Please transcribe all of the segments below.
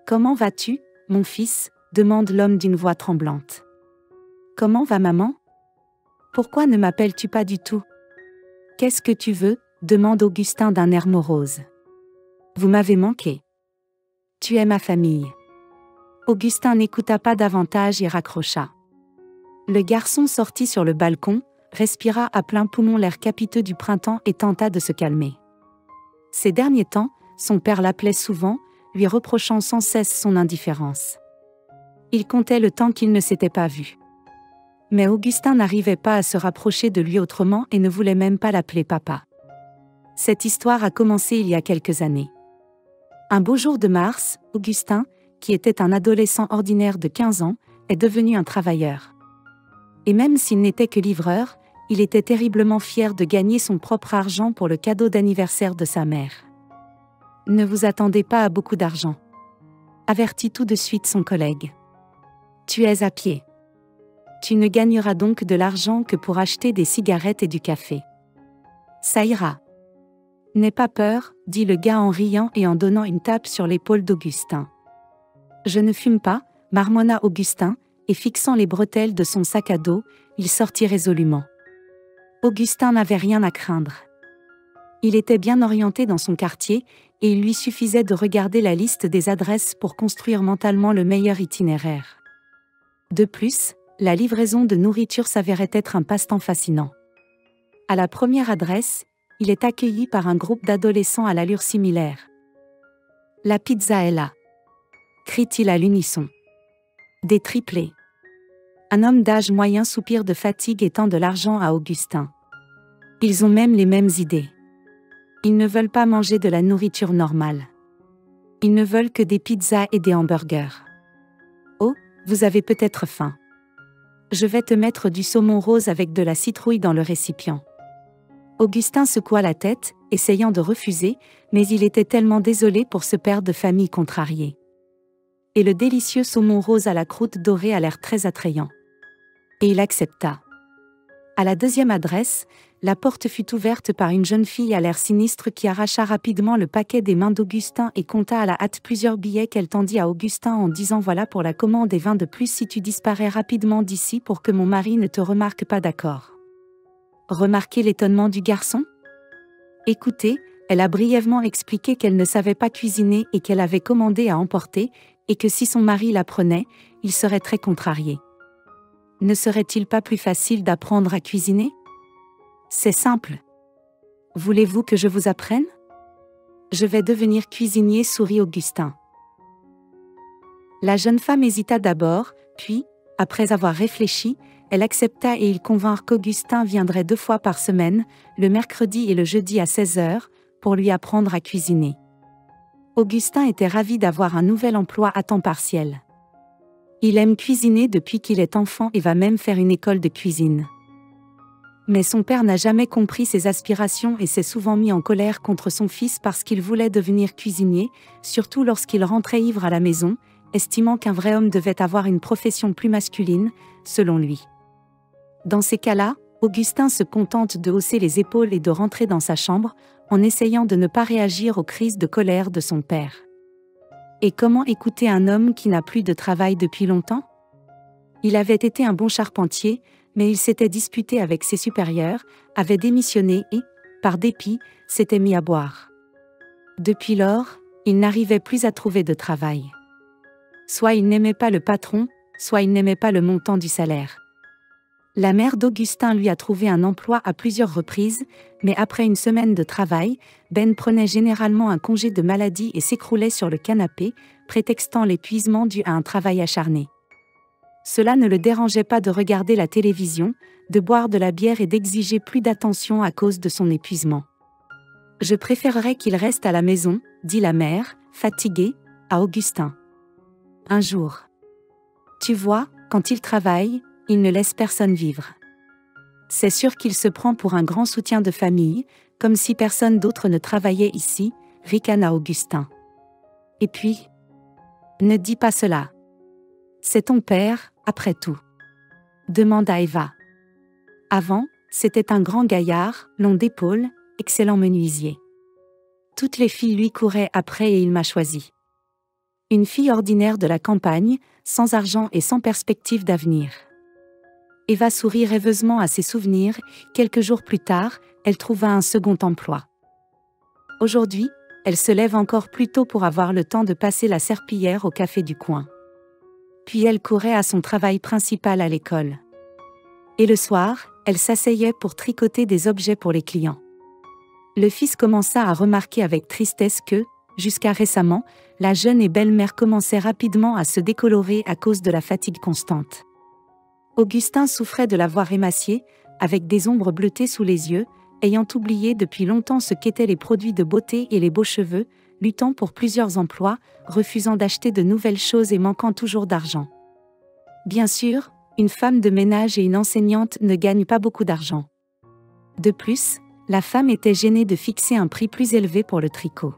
Comment vas-tu, mon fils ? Demande l'homme d'une voix tremblante. Comment va maman ? Pourquoi ne m'appelles-tu pas du tout ? Qu'est-ce que tu veux ? Demande Augustin d'un air morose. Vous m'avez manqué. Tu es ma famille. Augustin n'écouta pas davantage et raccrocha. Le garçon sortit sur le balcon, respira à plein poumon l'air capiteux du printemps et tenta de se calmer. Ces derniers temps, son père l'appelait souvent, lui reprochant sans cesse son indifférence. Il comptait le temps qu'ils ne s'étaient pas vus. Mais Augustin n'arrivait pas à se rapprocher de lui autrement et ne voulait même pas l'appeler papa. Cette histoire a commencé il y a quelques années. Un beau jour de mars, Augustin, qui était un adolescent ordinaire de 15 ans, est devenu un travailleur. Et même s'il n'était que livreur, il était terriblement fier de gagner son propre argent pour le cadeau d'anniversaire de sa mère. Ne vous attendez pas à beaucoup d'argent, avertit tout de suite son collègue. Tu es à pied. Tu ne gagneras donc de l'argent que pour acheter des cigarettes et du café. Ça ira. N'aie pas peur, dit le gars en riant et en donnant une tape sur l'épaule d'Augustin. Je ne fume pas, marmonna Augustin, et fixant les bretelles de son sac à dos, il sortit résolument. Augustin n'avait rien à craindre. Il était bien orienté dans son quartier, et il lui suffisait de regarder la liste des adresses pour construire mentalement le meilleur itinéraire. De plus, la livraison de nourriture s'avérait être un passe-temps fascinant. À la première adresse, il est accueilli par un groupe d'adolescents à l'allure similaire. « La pizza est là !» crie-t-il à l'unisson. Des triplés. Un homme d'âge moyen soupire de fatigue et tend de l'argent à Augustin. Ils ont même les mêmes idées. Ils ne veulent pas manger de la nourriture normale. Ils ne veulent que des pizzas et des hamburgers. Oh, vous avez peut-être faim. Je vais te mettre du saumon rose avec de la citrouille dans le récipient. Augustin secoua la tête, essayant de refuser, mais il était tellement désolé pour ce père de famille contrarié. Et le délicieux saumon rose à la croûte dorée a l'air très attrayant. Et il accepta. À la deuxième adresse, la porte fut ouverte par une jeune fille à l'air sinistre qui arracha rapidement le paquet des mains d'Augustin et compta à la hâte plusieurs billets qu'elle tendit à Augustin en disant « Voilà pour la commande et 20 de plus si tu disparais rapidement d'ici pour que mon mari ne te remarque pas, d'accord ?» Remarquez l'étonnement du garçon ? Écoutez, elle a brièvement expliqué qu'elle ne savait pas cuisiner et qu'elle avait commandé à emporter, et que si son mari l'apprenait, il serait très contrarié. Ne serait-il pas plus facile d'apprendre à cuisiner ? C'est simple. Voulez-vous que je vous apprenne ? Je vais devenir cuisinier, sourit Augustin. La jeune femme hésita d'abord, puis, après avoir réfléchi, elle accepta et ils convinrent qu'Augustin viendrait 2 fois par semaine, le mercredi et le jeudi à 16h, pour lui apprendre à cuisiner. Augustin était ravi d'avoir un nouvel emploi à temps partiel. Il aime cuisiner depuis qu'il est enfant et va même faire une école de cuisine. Mais son père n'a jamais compris ses aspirations et s'est souvent mis en colère contre son fils parce qu'il voulait devenir cuisinier, surtout lorsqu'il rentrait ivre à la maison, estimant qu'un vrai homme devait avoir une profession plus masculine, selon lui. Dans ces cas-là, Augustin se contente de hausser les épaules et de rentrer dans sa chambre, en essayant de ne pas réagir aux crises de colère de son père. Et comment écouter un homme qui n'a plus de travail depuis longtemps ? Il avait été un bon charpentier, mais il s'était disputé avec ses supérieurs, avait démissionné et, par dépit, s'était mis à boire. Depuis lors, il n'arrivait plus à trouver de travail. Soit il n'aimait pas le patron, soit il n'aimait pas le montant du salaire. La mère d'Augustin lui a trouvé un emploi à plusieurs reprises, mais après une semaine de travail, Ben prenait généralement un congé de maladie et s'écroulait sur le canapé, prétextant l'épuisement dû à un travail acharné. Cela ne le dérangeait pas de regarder la télévision, de boire de la bière et d'exiger plus d'attention à cause de son épuisement. « Je préférerais qu'il reste à la maison, » dit la mère, fatiguée, à Augustin. Un jour. Tu vois, quand il travaille, il ne laisse personne vivre. C'est sûr qu'il se prend pour un grand soutien de famille, comme si personne d'autre ne travaillait ici, ricana Augustin. Et puis, ne dis pas cela. C'est ton père, après tout. Demanda Eva. Avant, c'était un grand gaillard, long d'épaules, excellent menuisier. Toutes les filles lui couraient après et il m'a choisi. Une fille ordinaire de la campagne, sans argent et sans perspective d'avenir. Eva sourit rêveusement à ses souvenirs. Quelques jours plus tard, elle trouva un second emploi. Aujourd'hui, elle se lève encore plus tôt pour avoir le temps de passer la serpillière au café du coin. Puis elle courait à son travail principal à l'école. Et le soir, elle s'asseyait pour tricoter des objets pour les clients. Le fils commença à remarquer avec tristesse que, jusqu'à récemment, la jeune et belle-mère commençait rapidement à se décolorer à cause de la fatigue constante. Augustin souffrait de la voir émaciée, avec des ombres bleutées sous les yeux, ayant oublié depuis longtemps ce qu'étaient les produits de beauté et les beaux cheveux, luttant pour plusieurs emplois, refusant d'acheter de nouvelles choses et manquant toujours d'argent. Bien sûr, une femme de ménage et une enseignante ne gagnent pas beaucoup d'argent. De plus, la femme était gênée de fixer un prix plus élevé pour le tricot.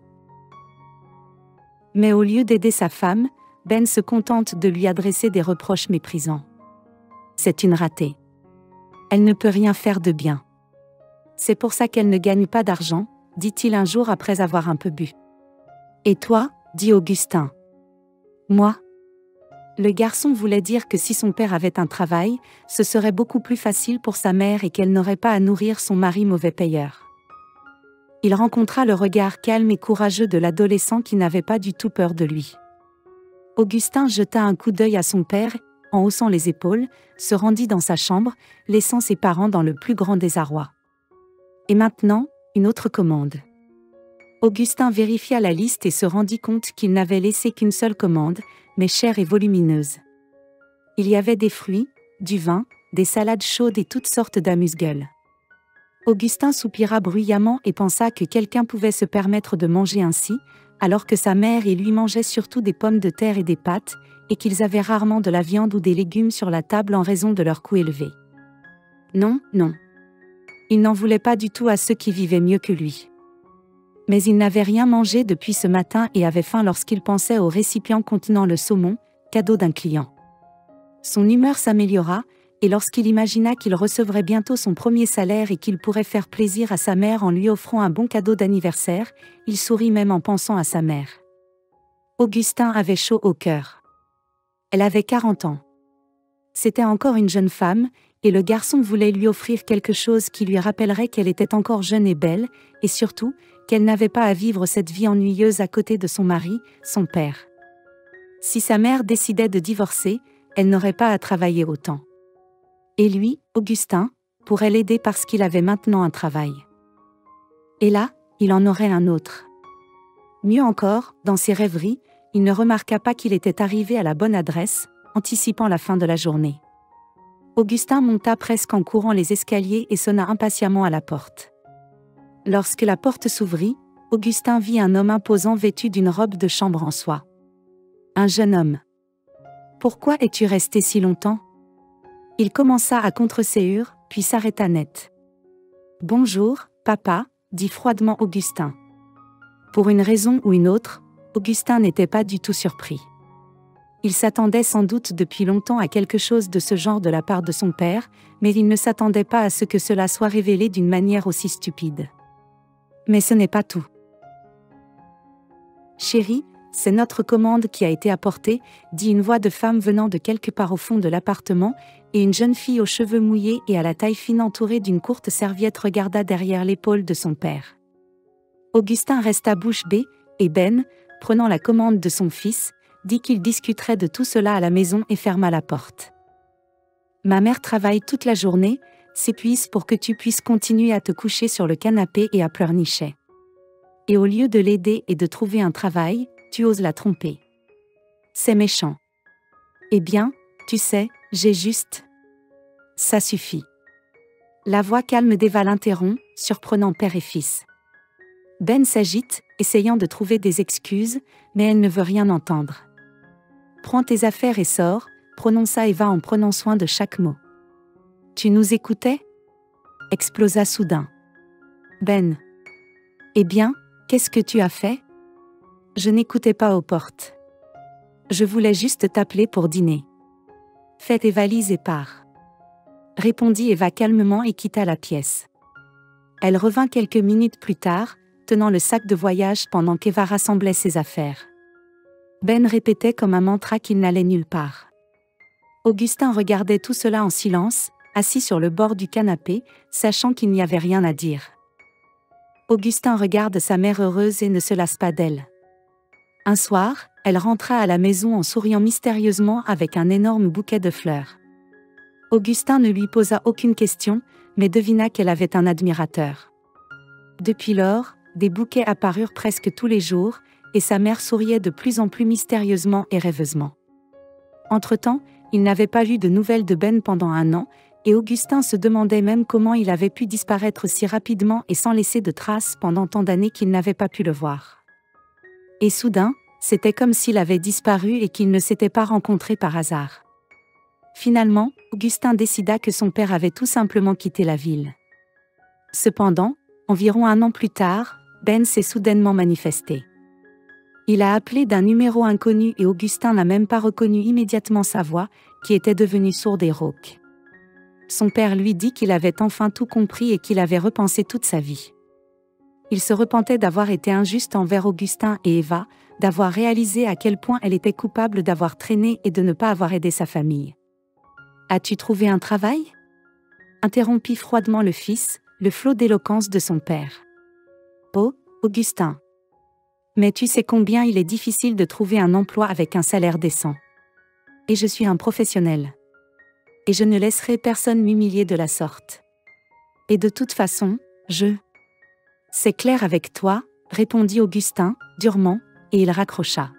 Mais au lieu d'aider sa femme, Ben se contente de lui adresser des reproches méprisants. C'est une ratée. Elle ne peut rien faire de bien. C'est pour ça qu'elle ne gagne pas d'argent, dit-il un jour après avoir un peu bu. Et toi, dit Augustin. Moi ? Le garçon voulait dire que si son père avait un travail, ce serait beaucoup plus facile pour sa mère et qu'elle n'aurait pas à nourrir son mari mauvais payeur. Il rencontra le regard calme et courageux de l'adolescent qui n'avait pas du tout peur de lui. Augustin jeta un coup d'œil à son père, en haussant les épaules, se rendit dans sa chambre, laissant ses parents dans le plus grand désarroi. Et maintenant, une autre commande. Augustin vérifia la liste et se rendit compte qu'il n'avait laissé qu'une seule commande, mais chère et volumineuse. Il y avait des fruits, du vin, des salades chaudes et toutes sortes d'amuse-gueules. Augustin soupira bruyamment et pensa que quelqu'un pouvait se permettre de manger ainsi, alors que sa mère et lui mangeaient surtout des pommes de terre et des pâtes, et qu'ils avaient rarement de la viande ou des légumes sur la table en raison de leur coût élevé. Non, non. Il n'en voulait pas du tout à ceux qui vivaient mieux que lui. Mais il n'avait rien mangé depuis ce matin et avait faim lorsqu'il pensait au récipient contenant le saumon, cadeau d'un client. Son humeur s'améliora, et lorsqu'il imagina qu'il recevrait bientôt son premier salaire et qu'il pourrait faire plaisir à sa mère en lui offrant un bon cadeau d'anniversaire, il sourit même en pensant à sa mère. Augustin avait chaud au cœur. Elle avait 40 ans. C'était encore une jeune femme, et le garçon voulait lui offrir quelque chose qui lui rappellerait qu'elle était encore jeune et belle, et surtout, qu'elle n'avait pas à vivre cette vie ennuyeuse à côté de son mari, son père. Si sa mère décidait de divorcer, elle n'aurait pas à travailler autant. Et lui, Augustin, pourrait l'aider parce qu'il avait maintenant un travail. Et là, il en aurait un autre. Mieux encore, dans ses rêveries, il ne remarqua pas qu'il était arrivé à la bonne adresse, anticipant la fin de la journée. Augustin monta presque en courant les escaliers et sonna impatiemment à la porte. Lorsque la porte s'ouvrit, Augustin vit un homme imposant vêtu d'une robe de chambre en soie. Un jeune homme. « Pourquoi es-tu resté si longtemps ?» Il commença à contreséhur, puis s'arrêta net. « Bonjour, papa », dit froidement Augustin. Pour une raison ou une autre, Augustin n'était pas du tout surpris. Il s'attendait sans doute depuis longtemps à quelque chose de ce genre de la part de son père, mais il ne s'attendait pas à ce que cela soit révélé d'une manière aussi stupide. Mais ce n'est pas tout. « Chérie, c'est notre commande qui a été apportée », dit une voix de femme venant de quelque part au fond de l'appartement, et une jeune fille aux cheveux mouillés et à la taille fine entourée d'une courte serviette regarda derrière l'épaule de son père. Augustin resta bouche bée, et Ben, prenant la commande de son fils, dit qu'il discuterait de tout cela à la maison et ferma la porte. « Ma mère travaille toute la journée, s'épuise pour que tu puisses continuer à te coucher sur le canapé et à pleurnicher. Et au lieu de l'aider et de trouver un travail, tu oses la tromper. C'est méchant. Eh bien, tu sais, j'ai juste... » Ça suffit. La voix calme d'Eva l'interrompt, surprenant père et fils. Ben s'agite, essayant de trouver des excuses, mais elle ne veut rien entendre. « Prends tes affaires et sors », prononça Eva en prenant soin de chaque mot. « Tu nous écoutais » explosa soudain. Ben. « Eh bien, qu'est-ce que tu as fait ?» Je n'écoutais pas aux portes. Je voulais juste t'appeler pour dîner. Fais tes valises et pars. Répondit Eva calmement et quitta la pièce. Elle revint quelques minutes plus tard, tenant le sac de voyage pendant qu'Eva rassemblait ses affaires. Ben répétait comme un mantra qu'il n'allait nulle part. Augustin regardait tout cela en silence, assis sur le bord du canapé, sachant qu'il n'y avait rien à dire. Augustin regarde sa mère heureuse et ne se lasse pas d'elle. Un soir, elle rentra à la maison en souriant mystérieusement avec un énorme bouquet de fleurs. Augustin ne lui posa aucune question, mais devina qu'elle avait un admirateur. Depuis lors, des bouquets apparurent presque tous les jours, et sa mère souriait de plus en plus mystérieusement et rêveusement. Entre-temps, il n'avait pas eu de nouvelles de Ben pendant 1 an, et Augustin se demandait même comment il avait pu disparaître si rapidement et sans laisser de traces pendant tant d'années qu'il n'avait pas pu le voir. Et soudain, c'était comme s'il avait disparu et qu'ils ne s'étaient pas rencontrés par hasard. Finalement, Augustin décida que son père avait tout simplement quitté la ville. Cependant, environ 1 an plus tard, Ben s'est soudainement manifesté. Il a appelé d'un numéro inconnu et Augustin n'a même pas reconnu immédiatement sa voix, qui était devenue sourde et rauque. Son père lui dit qu'il avait enfin tout compris et qu'il avait repensé toute sa vie. Il se repentait d'avoir été injuste envers Augustin et Eva, d'avoir réalisé à quel point elle était coupable d'avoir traîné et de ne pas avoir aidé sa famille. « As-tu trouvé un travail ?» interrompit froidement le fils, le flot d'éloquence de son père. « Oh, Augustin. Mais tu sais combien il est difficile de trouver un emploi avec un salaire décent. Et je suis un professionnel. Et je ne laisserai personne m'humilier de la sorte. Et de toute façon, C'est clair avec toi, répondit Augustin, durement, et il raccrocha.